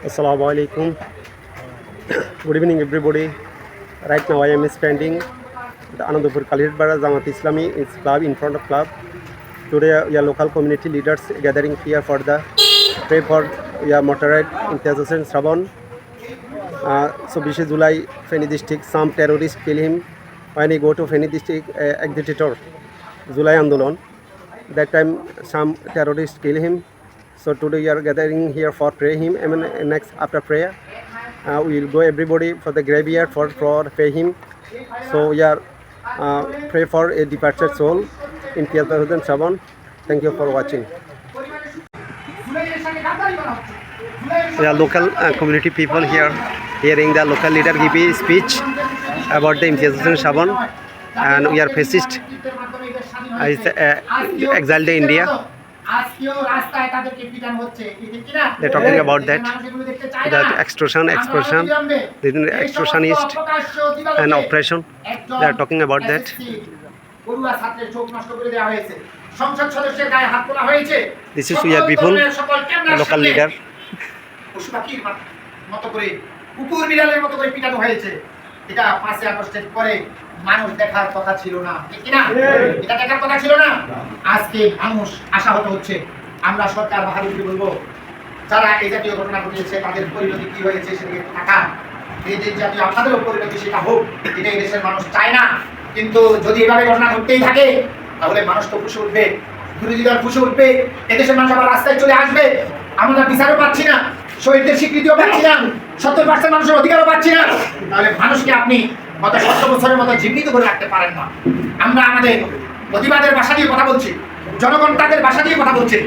Assalamu alaikum. Good evening, everybody. Right now, I am standing the Anandapur Khalilpara Jamaat Islami club in front of club. Today, we are local community leaders gathering here for the pray for Motorride Imtiaz Hossain Shravan. So, 20 July, Feni district, some terrorists kill him when he go to Feni district agitator July Andolon. That time, some terrorists kill him. So today we are gathering here for pray him. And next after prayer, we will go everybody for the graveyard for pray him. So we are pray for a departed soul in 2007. Thank you for watching. Yeah, local community people here hearing the local leader give a speech about the Imtiaz Hossain Shravan, and we are fascist. Exiled India. They're talking about that extortion, the extortionist and oppression. They are talking about that. This is Uyar Bipul, local leader. এটা 5 আগস্টের পরে মানুষ দেখার কথা ছিল না, ঠিক কি না? এটা দেখার কথা ছিল না। আজকে মানুষ আশাহত হচ্ছে। আমরা সরকার বাহাদুরকে বলবো, যারা এই জাতীয় ঘটনা ঘটিয়েছে তাদের পরিণতি কি হয়েছে সেদিকে তাকান। এই যে জাতীয় আপনাদেরও পরিণতি সেটা হোক, এটা এই দেশের মানুষ চায় না। কিন্তু যদি এভাবে ঘটনা ঘটতেই থাকে তাহলে মানুষ তো ফুঁসে উঠবে, বিরোধী দল ফুঁসে উঠবে, এদেশের মানুষ আবার রাস্তায় চলে আসবে। আমরা বিচারও পাচ্ছি না, শহীদদের স্বীকৃতিও পাচ্ছি না, 70% মানুষের অধিকারও পাচ্ছি না। তাহলে মানুষকে আপনি গত 100 বছরের মতো জীবিত করে রাখতে পারেন না। আমরা আমাদের প্রতিবাদের ভাষা দিয়ে কথা বলছি, জনগণ তাদের ভাষা দিয়ে কথা বলছে।